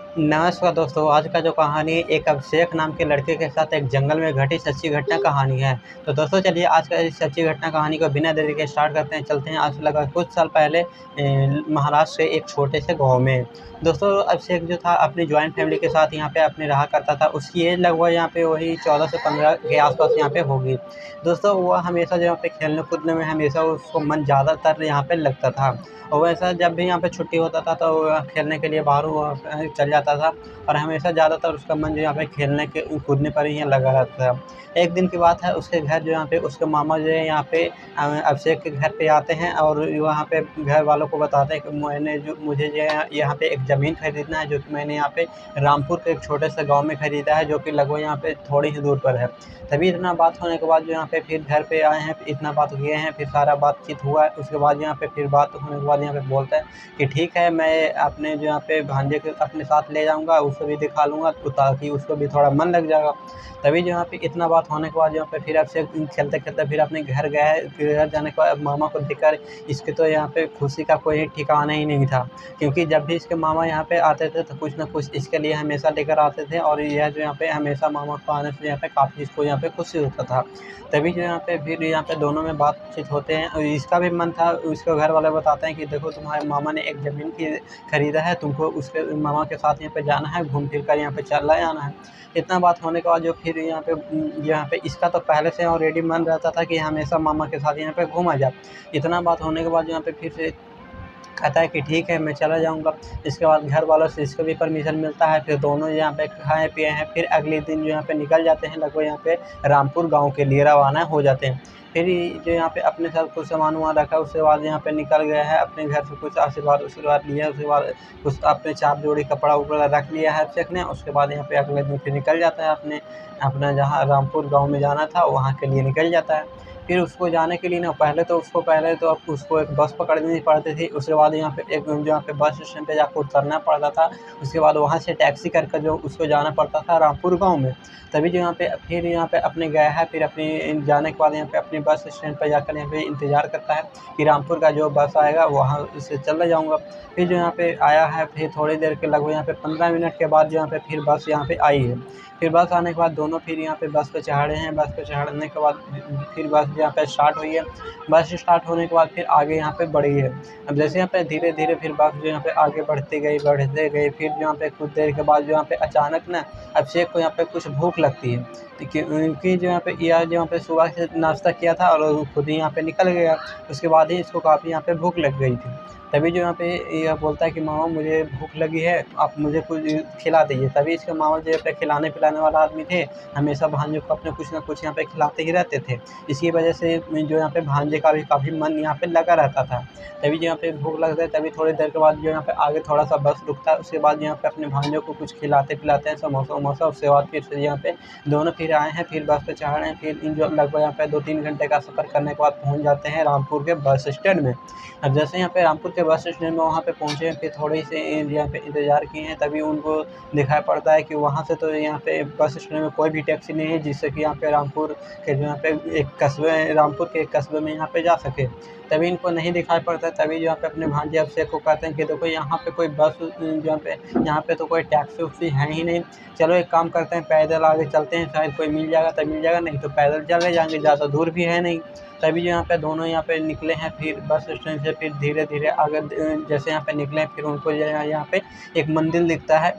नमस्कार दोस्तों, आज का जो कहानी एक अभिषेक नाम के लड़के के साथ एक जंगल में घटी सच्ची घटना कहानी है। तो दोस्तों चलिए आज का इस सच्ची घटना कहानी को बिना देरी के स्टार्ट करते हैं। चलते हैं आज से लगभग कुछ साल पहले महाराष्ट्र के एक छोटे से गाँव में। दोस्तों अभिषेक जो था अपनी जॉइंट फैमिली के साथ यहाँ पे अपने रहा करता था। उसकी एज लगभग यहाँ पे वही 14 से 15 के आसपास यहाँ पे होगी। दोस्तों वो हमेशा जो यहाँ पे खेलने कूदने में हमेशा उसको मन ज़्यादातर यहाँ पे लगता था। और वैसा जब भी यहाँ पे छुट्टी होता था तो वो खेलने के लिए बाहर वो चल जाता था। और हमेशा ज़्यादातर उसका मन जो यहाँ पे खेलने के कूदने पर ही लगा रहता था। एक दिन की बात है, उसके घर जो यहाँ पे उसके मामा जो है यहाँ पे अभिषेक के घर पे आते हैं और वहाँ पे घर वालों को बताते हैं कि मुझे जो है यहाँ पे एक ज़मीन खरीदना है, जो कि मैंने यहाँ पे रामपुर के एक छोटे से गाँव में खरीदा है, जो कि लगभग यहाँ पे थोड़ी ही दूर पर है। तभी इतना बात होने के बाद जो यहाँ पे फिर घर पे आए हैं, इतना बात किए हैं, फिर सारा बातचीत हुआ है। उसके बाद यहाँ पे फिर बात होने के बाद यहाँ पे बोलता है कि ठीक है, मैं अपने जो यहाँ पे भांजे को अपने साथ ले जाऊँगा, उसको भी दिखा लूँगा तो ताकि उसको भी थोड़ा मन लग जाएगा। तभी जो यहाँ पे इतना बात होने के बाद यहाँ पे फिर अभिषेक खेलते-खेलते फिर अपने घर गया है। फिर घर जाने के बाद मामा को देखकर इसके तो यहाँ पे खुशी का कोई ठिकाना ही नहीं था। क्योंकि जब भी इसके मामा यहाँ पे आते थे तो कुछ न कुछ इसके लिए हमेशा लेकर आते थे और यह जो यहाँ पे हमेशा मामा को आने से यहाँ पे काफ़ी इसको यहाँ पे खुशी होता था। तभी जो यहाँ पे फिर यहाँ पे दोनों में बातचीत होते हैं और इसका भी मन था, उसके घर वाले बताते हैं कि देखो तुम्हारे मामा ने एक ज़मीन की खरीदा है, तुमको उसके मामा के साथ यहाँ पे जाना है, घूम फिर कर यहाँ पे चला आना है। इतना बात होने के बाद जो फिर यहाँ पे इसका तो पहले से ऑलरेडी मन रहता था कि हमेशा मामा के साथ यहाँ पे घूमा जाए। इतना बात होने के बाद यहाँ पे फिर से कहता है कि ठीक है, मैं चला जाऊँगा। इसके बाद घर वालों से इसको भी परमिशन मिलता है, फिर दोनों यहाँ पे खाए पिए हैं। फिर अगले दिन जो यहाँ पे निकल जाते हैं, लगभग यहाँ पे रामपुर गाँव के लिए रवाना हो जाते हैं। फिर ये जो यहाँ पे अपने साथ कुछ सामान-वामान रखा, उसके बाद यहाँ पे निकल गया है अपने घर से, कुछ आशीर्वाद लिया है। उसके बाद कुछ अपने 4 जोड़ी कपड़ा-उपड़ा रख लिया है अभिषेक ने। उसके बाद यहाँ पे अगले दिन फिर निकल जाता है अपना जहाँ रामपुर गाँव में जाना था, वहाँ के लिए निकल जाता है। फिर उसको जाने के लिए ना पहले तो अब उसको एक बस पकड़नी पड़ती थी। उसके बाद यहाँ पे एक जहाँ पे बस स्टैंड पे जाकर उतरना पड़ता था। उसके बाद वहाँ से टैक्सी कर कर जो उसको जाना पड़ता था रामपुर गाँव में। तभी जो यहाँ पे फिर यहाँ पे अपने गया है, फिर अपनी जाने के बाद यहाँ पे अपनी बस स्टैंड पे जाकर यहाँ पे इंतज़ार करता है कि रामपुर का जो बस आएगा वहाँ से चला जाऊँगा। फिर जो यहाँ पे आया है, फिर थोड़ी देर के लगभग यहाँ पे 15 मिनट के बाद जो यहाँ पे फिर बस यहाँ पे आई है। फिर बस आने के बाद दोनों फिर यहाँ पे बस पे चढ़े हैं। बस पे चढ़ने के बाद फिर बस यहाँ पे स्टार्ट हुई है। बस स्टार्ट होने के बाद फिर आगे यहाँ पे बढ़ी है। अब जैसे यहाँ पे धीरे-धीरे फिर बस जो यहाँ पे आगे बढ़ते गई। फिर यहाँ पे कुछ देर के बाद जो यहाँ पे अचानक ना अभिषेक को यहाँ पे कुछ भूख लगती है। क्योंकि जो यहाँ पे सुबह से नाश्ता किया था और वो खुद ही यहाँ पे निकल गया। उसके बाद ही इसको काफ़ी यहाँ पे भूख लग गई थी। तभी जो यहाँ पे यह बोलता है कि मामा मुझे भूख लगी है, आप मुझे कुछ खिला दीजिए। तभी इसके मामा जो है पे खिलाने-पिलाने वाला आदमी थे, हमेशा भांजे को अपने कुछ न कुछ यहाँ पे खिलाते ही रहते थे। इसी वजह से जो यहाँ पे भांजे का भी काफ़ी मन यहाँ पे लगा रहता था। तभी जो यहाँ पे भूख लगता है, तभी थोड़ी देर के बाद जो यहाँ पे आगे थोड़ा-सा बस रुकता है। उसके बाद यहाँ पे अपने भांजे को कुछ खिलाते-पिलाते हैं समोसा-वमोसा। उसके बाद फिर से यहाँ पे दोनों फिर आए हैं, फिर बस पे चढ़े हैं। फिर इन जो लगभग यहाँ पे 2-3 घंटे का सफ़र करने के बाद पहुँच जाते हैं रामपुर के बस स्टैंड में। अब जैसे यहाँ पे रामपुर के बस स्टैंड में वहाँ पे पहुँचे हैं, फिर थोड़ी सी यहाँ पे इंतज़ार किए हैं। तभी उनको दिखाई पड़ता है कि वहाँ से तो यहाँ पे बस स्टैंड में कोई भी टैक्सी नहीं है, जिससे कि यहाँ पे रामपुर के जो यहाँ पे रामपुर के एक कस्बे में यहाँ पे जा सके। तभी इनको नहीं दिखाई पड़ता। तभी जो यहाँ पे अपने भांजे अभिषेक को कहते हैं कि देखो यहाँ पे कोई बस यहाँ पे तो कोई टैक्सी-वैक्सी है ही नहीं। चलो एक काम करते हैं, पैदल आगे चलते हैं, शायद कोई मिल जाएगा तब मिल जाएगा, नहीं तो पैदल चले जाएँगे, ज़्यादा दूर भी है नहीं। तभी जो यहाँ पे दोनों यहाँ पे निकले हैं, फिर बस स्टैंड से फिर धीरे-धीरे आगे जैसे यहाँ पे निकले, फिर उनको जो है यहाँ पे एक मंदिर दिखता है,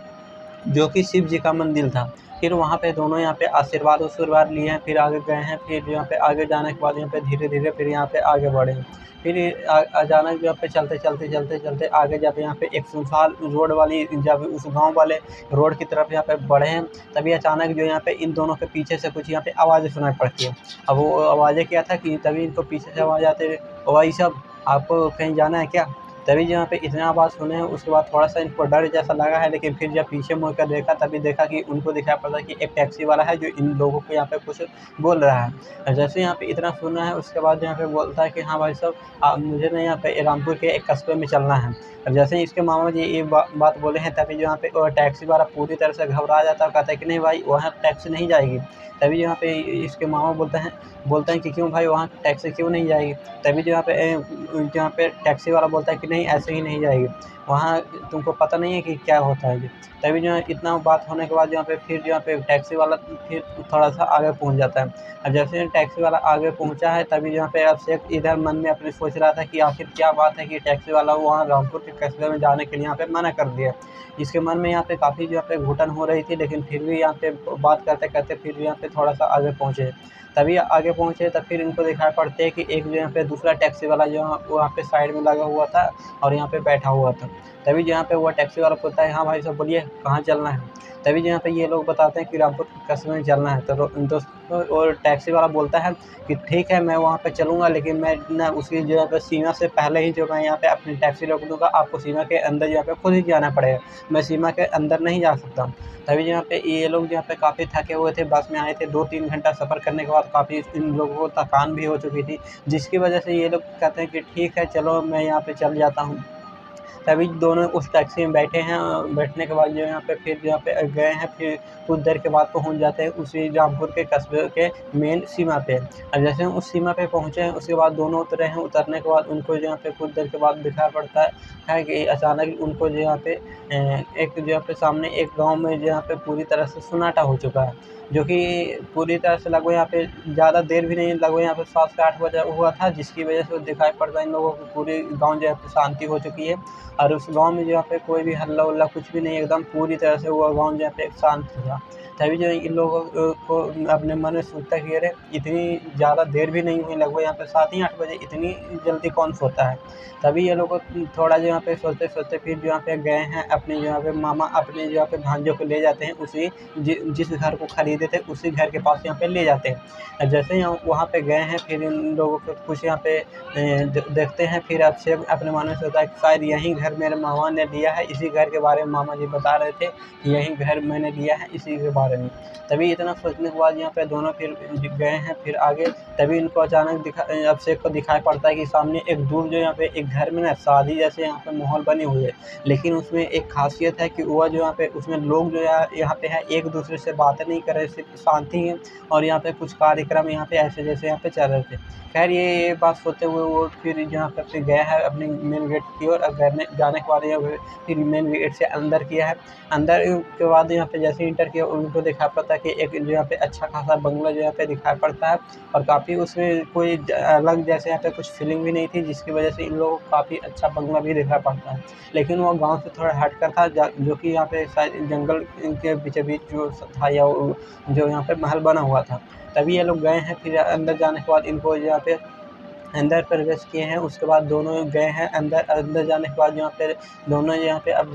जो कि शिव जी का मंदिर था। फिर वहाँ पे दोनों यहाँ पे आशीर्वाद लिए हैं, फिर आगे गए हैं। फिर यहाँ पे आगे जाने के बाद यहाँ पे धीरे-धीरे फिर यहाँ पे आगे बढ़े हैं। फिर अचानक यहाँ पे चलते आगे जब यहाँ पे एक सुनसान रोड वाली जब उस गाँव वाले रोड की तरफ यहाँ पे बढ़े हैं, तभी अचानक जो यहाँ पे इन दोनों के पीछे से कुछ यहाँ पे आवाज़ें सुनाई पड़ती हैं। अब वो आवाज़ें क्या था कि तभी इनको पीछे से आवाज़ आते हुए, "ओ भाई साहब, आपको कहीं जाना है क्या?" तभी जो यहाँ पे इतना आवाज़ सुने हैं, उसके बाद थोड़ा-सा इनको डर जैसा लगा है, लेकिन फिर जब पीछे मुड़ कर देखा तभी देखा कि उनको दिखाई पड़ा कि एक टैक्सी वाला है जो इन लोगों को यहाँ पे कुछ बोल रहा है। जैसे यहाँ पे इतना सुना है, उसके बाद यहाँ पे बोलता है कि हाँ भाई साहब, मुझे ना यहाँ पे रामपुर के एक कस्बे में चलना है। अब जैसे ही इसके मामा जी ये बात बोले हैं, तभी जो यहाँ पे टैक्सी वाला पूरी तरह से घबरा जाता है और कहता है कि नहीं भाई, वहाँ टैक्सी नहीं जाएगी। तभी यहाँ पे इसके मामा बोलते हैं कि क्यों भाई, वहाँ टैक्सी क्यों नहीं जाएगी? तभी जो यहाँ पे टैक्सी वाला बोलता है कि नहीं, ऐसे ही नहीं जाएगी। वहाँ तुमको पता नहीं है कि क्या होता है ये। तभी जो है इतना बात होने के बाद यहाँ पे फिर जो यहाँ पे टैक्सी वाला फिर थोड़ा-सा आगे पहुँच जाता है। अब जैसे ही टैक्सी वाला आगे पहुँचा है तभी यहाँ पे अभिषेक इधर मन में अपने सोच रहा था कि आखिर क्या बात है कि टैक्सी वाला वहाँ रामपुर के कस्बे में जाने के लिए यहाँ पे मना कर दिया। इसके मन में यहाँ पे काफ़ी जो यहाँ पे घुटन हो रही थी, लेकिन फिर भी यहाँ पे बात करते-करते फिर भी यहाँ पे थोड़ा-सा आगे पहुँचे। तभी आगे पहुँचे तब फिर इनको दिखाई पड़ते है कि एक जो यहाँ पे दूसरा टैक्सी वाला जो वहाँ पे साइड में लगा हुआ था और यहाँ पे बैठा हुआ था। तभी जो यहाँ पे वो टैक्सी वाला पूछता है, हाँ भाई साहब बोलिए कहाँ चलना है? तभी जो यहाँ पे ये लोग बताते हैं कि रामपुर के कस्बे में चलना है। तो दोस्तों और टैक्सी वाला बोलता है कि ठीक है मैं वहाँ पे चलूँगा, लेकिन मैं ना उसकी जो है पे सीमा से पहले ही जो मैं यहाँ पे अपनी टैक्सी रोक दूँगा, आपको सीमा के अंदर जो है पे खुद ही जाना पड़ेगा। मैं सीमा के अंदर नहीं जा सकता हूँ। तभी जो यहाँ पे ये लोग जो यहाँ पे काफ़ी थके हुए थे, बस में आए थे, 2-3 घंटा सफ़र करने के बाद काफ़ी इन लोगों को थकान भी हो चुकी थी, जिसकी वजह से ये लोग कहते हैं कि ठीक है चलो मैं यहाँ पे चल जाता हूँ। तभी दोनों उस टैक्सी में बैठे हैं, बैठने के बाद जो यहाँ पे फिर यहाँ पे गए हैं, फिर कुछ देर के बाद पहुँच जाते हैं उसी रामपुर के कस्बे के मेन सीमा पे। अब जैसे हम उस सीमा पे पहुँचे हैं उसके बाद दोनों उतरे हैं, उतरने के बाद उनको जो यहाँ पे कुछ देर के बाद दिखाई पड़ता है कि अचानक उनको जो यहाँ पे एक जो यहाँ पे सामने एक गाँव में जो यहाँ पे पूरी तरह से सन्नाटा हो चुका है। जो कि पूरी तरह से लगभग यहाँ पे ज़्यादा देर भी नहीं, लगभग यहाँ पे 7 से 8 बजे हुआ था, जिसकी वजह से दिखाई पड़ता है इन लोगों को पूरे गाँव जो है पे शांति हो चुकी है। और उस गाँव में जो यहाँ पे कोई भी हल्ला-वल्ला कुछ भी नहीं, एकदम पूरी तरह से वो गाँव जो है पे शांत था। तभी जो है इन लोगों को अपने मन में सोचता है कि अरे! इतनी ज़्यादा देर भी नहीं हुई, लगभग यहाँ पे 7 ही 8 बजे, इतनी जल्दी कौन सोता है? तभी ये लोग थोड़ा जो यहाँ पे सोचते-सोचते फिर जो यहाँ पे गए हैं अपने जो यहाँ पे मामा अपने जो यहाँ पे भांजों को ले जाते हैं उसी जिस घर को खरीदे थे उसी घर के पास यहाँ पे ले जाते हैं। जैसे ही वहाँ पे गए हैं फिर इन लोगों को कुछ यहाँ पे देखते हैं, फिर अभिषेक अपने मन में सोचता है कि शायद यही घर मेरे मामा ने लिया है, इसी घर के बारे में मामा जी बता रहे थे, कि यही घर मैंने लिया है इसी के बारे में। तभी इतना सोचने के बाद यहाँ पे दोनों फिर गए हैं फिर आगे, तभी इनको अचानक अभिषेक को दिखाई पड़ता है कि सामने एक दूर जो यहाँ पे एक घर में ना शादी जैसे यहाँ पे माहौल बनी हुई है। लेकिन उसमें एक ख़ासियत है कि वह जो यहाँ पे उसमें लोग जो है यहाँ पे है एक-दूसरे से बातें नहीं कर रहे, सिर्फ़ शांति है और यहाँ पे कुछ कार्यक्रम यहाँ पे ऐसे जैसे यहाँ पे चल रहे थे। ख़ैर ये बात सोचते हुए वो फिर यहाँ पर से गया है अपने मेन गेट की ओर, और घर में जाने के बाद यहाँ फिर मेन गेट से अंदर किया है। अंदर के बाद यहाँ पे जैसे ही एंटर किया उनको दिखाई पड़ता है कि एक जो यहाँ पे अच्छा खासा बंगला जो यहाँ पे दिखाई पड़ता है, और काफ़ी उसमें कोई अलग जैसे यहाँ पे कुछ फीलिंग भी नहीं थी, जिसकी वजह से इन लोगों को काफ़ी अच्छा बंगला भी दिखाई पड़ता है। लेकिन वो गाँव से थोड़ा हटकर था, जो कि यहाँ पे शायद जंगल के बीचों-बीच जो था, या जो यहाँ पे महल बना हुआ था। तभी ये लोग गए हैं, फिर अंदर जाने के बाद इनको यहाँ पे अंदर प्रवेश किए हैं। उसके बाद दोनों गए हैं अंदर, अंदर जाने के बाद यहाँ पे दोनों यहाँ पे अब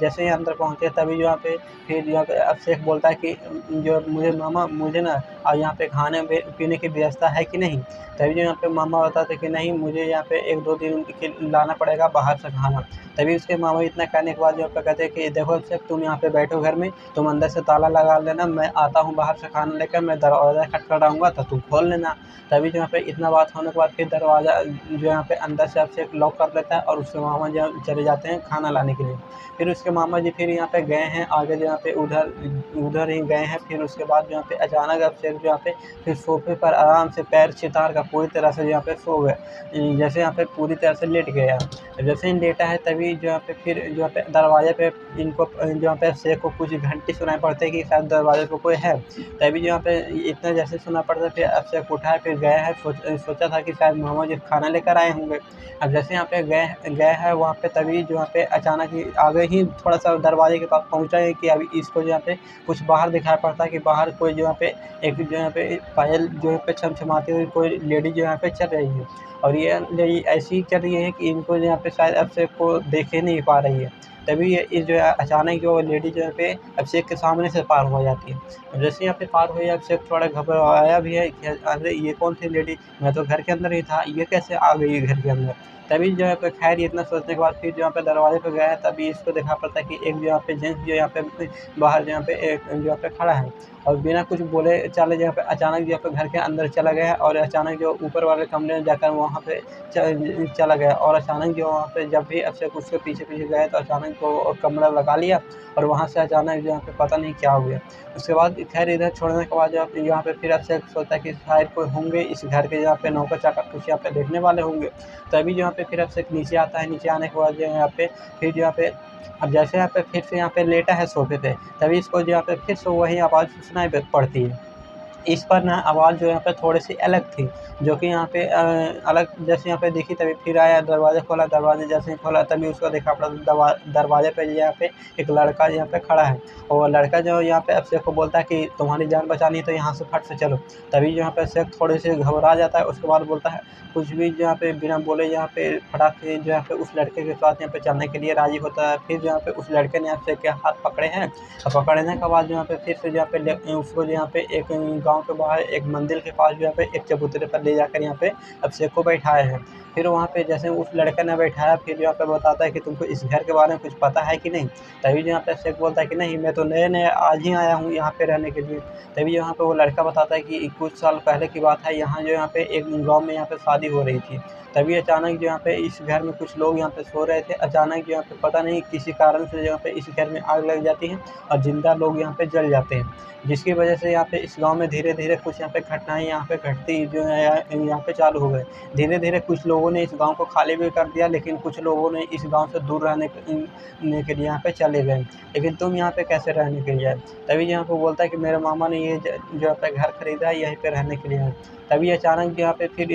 जैसे ही अंदर पहुँचे तभी जो यहाँ पे फिर यहाँ पे अभिषेक बोलता है कि जो मुझे मामा मुझे ना यहाँ पे खाने पीने की व्यवस्था है कि नहीं? तभी जो यहाँ पे मामा बताते कि नहीं, मुझे यहाँ पे 1-2 दिन के लाना पड़ेगा बाहर से खाना। तभी उसके मामा इतना कहने के बाद यहाँ पे कहते हैं कि देखो अभिषेक, तुम यहाँ पे बैठो घर में, तुम अंदर से ताला लगा लेना, मैं आता हूँ बाहर से खाना लेकर, मैं दरवाज़ा खटखटाऊँगा तो तुम खोल लेना। तभी जो यहाँ पे इतना बात होने के बाद फिर दरवाज़ा जो यहाँ पे अंदर से अभिषेक लॉक कर लेता है, और उसके मामा जो है चले जाते हैं खाना लाने के लिए। फिर उसके मामा जी फिर यहाँ पे गए हैं आगे, जो यहाँ पे उधर ही गए हैं। फिर उसके बाद जो यहाँ पे अचानक अभिषेक जो यहाँ पे फिर सोफ़े पर आराम से पैर चितार कर पूरी तरह से यहाँ पे सो गए। जैसे यहाँ पे पूरी तरह से लेट गया। जैसे ही लेटा है तभी जो यहाँ पे फिर जो यहाँ पे दरवाज़े पे इनको जो यहाँ पे अभिषेक को कुछ घंटी सुनाई पड़ती है कि शायद दरवाज़े पे कोई है। तभी जो यहाँ पे इतना जैसे सुना पड़ता है, फिर अभिषेक उठा है, फिर गया है, सोचा था कि शायद मामा जी खाना लेकर आए होंगे। अब जैसे यहाँ पे गए हैं वहाँ पे, तभी जो यहाँ पे अचानक ही आगे ही थोड़ा-सा दरवाज़े के पास पहुँचा है कि अभी इसको जो यहाँ पे कुछ बाहर दिखाई पड़ता है कि बाहर कोई जो यहाँ पे एक जो यहाँ पे पायल जो यहाँ पे छमछमाती हुई कोई लेडी जो यहाँ पे चल रही है। और ये लेडी ऐसी चल रही है कि इनको जो यहाँ पे शायद अभिषेक को देख ही नहीं पा रही है। तभी ये जो है अचानक जो लेडी जो यहाँ पे अभिषेक के सामने से पार हो जाती है। और जैसे यहाँ पे पार हुई, अभिषेक थोड़ा घबराया भी है कि अरे ये कौन सी लेडी, मैं तो घर के अंदर ही था, ये कैसे आ गई है घर के अंदर? तभी जो है पे खैर इतना सोचने के बाद फिर जो यहाँ पे दरवाज़े पे गया है, तभी इसको देखा पड़ता है कि एक जो यहाँ पे जेंट्स जो यहाँ पे बाहर जो यहाँ पे एक जो यहाँ पे खड़ा है, और बिना कुछ बोले चाले जो यहाँ पे अचानक जो यहाँ पे घर के अंदर चला गया, और अचानक जो ऊपर वाले कमरे में जाकर वहाँ पे चला गया। और अचानक जो वहाँ पे जब भी अभिषेक उसके पीछे-पीछे गए तो अचानक वो कमरा लगा लिया, और वहाँ से अचानक जो यहाँ पे पता नहीं क्या हो गया। उसके बाद खैर इधर छोड़ने के बाद जो यहाँ पे फिर अभिषेक सोचता है कि शायद कोई होंगे इस घर के, यहाँ पे नौकर-चाकर कुछ यहाँ पे देखने वाले होंगे। तभी जो यहाँ पे फिर अभिषेक नीचे आता है। नीचे आने के बाद जो है यहाँ पे फिर जो यहाँ पे अब जैसे यहाँ पे फिर से यहाँ पे लेटा है सोफ़े पे, तभी इसको जो यहाँ पे फिर से वही आवाज़ सुनाई पड़ती है। इस पर ना आवाज़ जो यहाँ पे थोड़ी-सी अलग थी, जो कि यहाँ पे अलग जैसे यहाँ पे दिखी, तभी फिर आया, दरवाज़ा खोला, दरवाज़ा जैसे ही खोला तभी उसको देखा पड़ा दरवाज़े पे यहाँ पे एक लड़का यहाँ पे खड़ा है। और वो लड़का जो यहाँ पे अभिषेक को बोलता है कि तुम्हारी जान बचानी है तो यहाँ से फट से चलो। तभी जो यहाँ पे अभिषेक थोड़े-से घबरा जाता है, उसके बाद बोलता है कुछ भी जो यहाँ पे बिना बोले यहाँ पे फटाक से जो यहाँ पे उस लड़के के साथ यहाँ पे चलने के लिए राज़ी होता है। फिर जो यहाँ पे उस लड़के ने अभिषेक के हाथ पकड़े हैं, और पकड़ने के बाद जो यहाँ पे फिर से जो यहाँ पे उसको जो यहाँ पे एक गाँव के बाहर एक मंदिर के पास जो यहाँ पे एक चबूतरे पर ले जाकर यहाँ पे अभिषेक को बैठाए हैं। फिर वहाँ पे जैसे उस लड़के ने बैठाया, फिर जो यहाँ पे बताता है कि तुमको इस घर के बारे में कुछ पता है कि नहीं? तभी जो यहाँ पे अभिषेक बोलता है कि नहीं, मैं तो नए-नए आज ही आया हूँ यहाँ पे रहने के लिए। तभी यहाँ पे वो लड़का बताता है कि कुछ साल पहले की बात है, यहाँ जो यहाँ पे एक गाँव में यहाँ पे शादी हो रही थी। तभी अचानक जो यहाँ पे इस घर में कुछ लोग यहाँ पे सो रहे थे। अचानक जो यहाँ पे पता नहीं किसी कारण से जो यहाँ पे इस घर में आग लग जाती है और ज़िंदा लोग यहाँ पे जल जाते हैं। जिसकी वजह से यहाँ पे इस गाँव में धीरे-धीरे कुछ यहाँ पे घटनाएँ यहाँ पे घटती जो है यहाँ पे चालू हो गए। धीरे-धीरे कुछ लोगों ने इस गाँव को खाली भी कर दिया, लेकिन कुछ लोगों ने इस गाँव से दूर रहने के लिए यहाँ पे चले गए। लेकिन तुम यहाँ पे कैसे रहने के लिए आए? तभी यहाँ पे बोलता है कि मेरे मामा ने ये जो यहाँ पे घर खरीदा है, यहीं पे रहने के लिए आए। तभी अचानक जो यहाँ पे फिर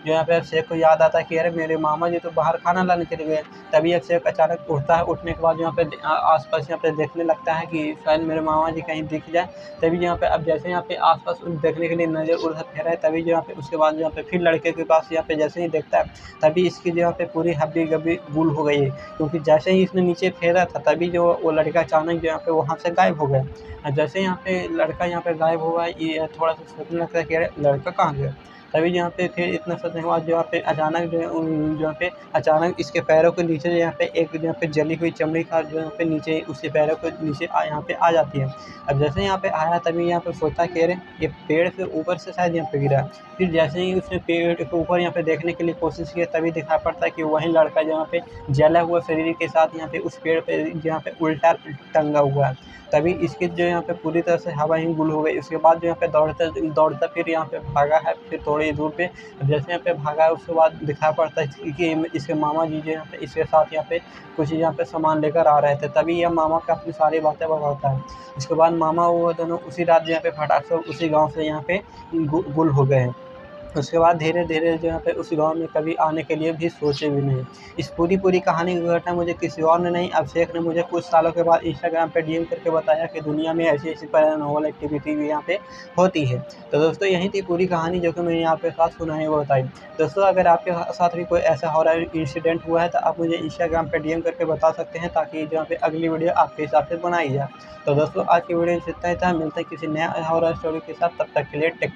जो यहाँ पे अभिषेक को याद आता है कि अरे मेरे मामा जी तो बाहर खाना लाने चले गए। तभी अभिषेक अचानक उठता है, उठने के बाद यहाँ पे आस-पास यहाँ पे देखने लगता है कि शायद मेरे मामा जी कहीं दिख जाए। तभी यहाँ पे अब जैसे यहाँ पे आस-पास देखने के लिए नज़र उधर फेरा है, तभी जो यहाँ पे उसके बाद यहाँ पे फिर लड़के के पास यहाँ पे जैसे ही देखता है, तभी इसकी जो यहाँ पे पूरी हड्डी-गड्डी गुल हो गई है। क्योंकि जैसे ही इसने नीचे फेरा था, तभी जो वो लड़का अचानक जो यहाँ पे वहाँ से गायब हो गया। जैसे यहाँ पे लड़का यहाँ पे गायब हुआ, ये थोड़ा-सा सोचने लगता है कि अरे लड़का कहाँ गया? तभी यहाँ पे फिर इतना सोचने के बाद जो यहाँ पे अचानक जो है जो यहाँ पे अचानक इसके पैरों के नीचे जो यहाँ पे एक जो यहाँ पे जली हुई चमड़ी का जो यहाँ पे नीचे उसके पैरों के नीचे यहाँ पे आ जाती है। अब जैसे यहाँ पे आया, तभी यहाँ पे सोचता कि अरे ये पेड़ के ऊपर से शायद यहाँ पे गिरा। फिर जैसे ही उसने पेड़ के ऊपर यहाँ पे देखने के लिए कोशिश की, तभी दिखाई पड़ता है कि वही लड़का जो यहाँ पे जला हुआ शरीर के साथ यहाँ पे उस पेड़ पे यहाँ पे उल्टा टंगा हुआ है। तभी इसकी जो यहाँ पे पूरी तरह से हवा ही गुल हो गई। उसके बाद जो यहाँ पे दौड़ता फिर यहाँ पे भागा है, फिर थोड़ी दूर पे जैसे यहाँ पे भागा है, उसके बाद दिखाई पड़ता है कि इसके मामा जी जो यहाँ पे इसके साथ यहाँ पे कुछ यहाँ पे सामान लेकर आ रहे थे। तभी यह मामा को अपनी सारी बातें बताता है। इसके बाद मामा वो दोनों उसी रात जो यहाँ पे फटाक से उसी गाँव से यहाँ पे गुल हो गए हैं। उसके बाद धीरे-धीरे जो यहाँ पे उस गाँव में कभी आने के लिए भी सोचे भी नहीं। इस पूरी कहानी की घटना मुझे किसी और ने नहीं, अभिषेक ने मुझे कुछ सालों के बाद इंस्टाग्राम पे डीएम करके बताया कि दुनिया में ऐसी-ऐसी पैरानॉर्मल एक्टिविटी भी यहाँ पे होती है। तो दोस्तों यही थी पूरी कहानी जो कि मैंने आपके साथ सुनाई वो बताई। दोस्तों अगर आपके साथ भी कोई ऐसा हॉरर इंसिडेंट हुआ है तो आप मुझे इंस्टाग्राम पे डीएम करके बता सकते हैं, ताकि जो यहाँ पे अगली वीडियो आपके हिसाब से बनाई जाए। तो दोस्तों आज की वीडियो में इतना ही था। मिलते हैं किसी नया हॉरर स्टोरी के साथ, तब तक के लिए टेक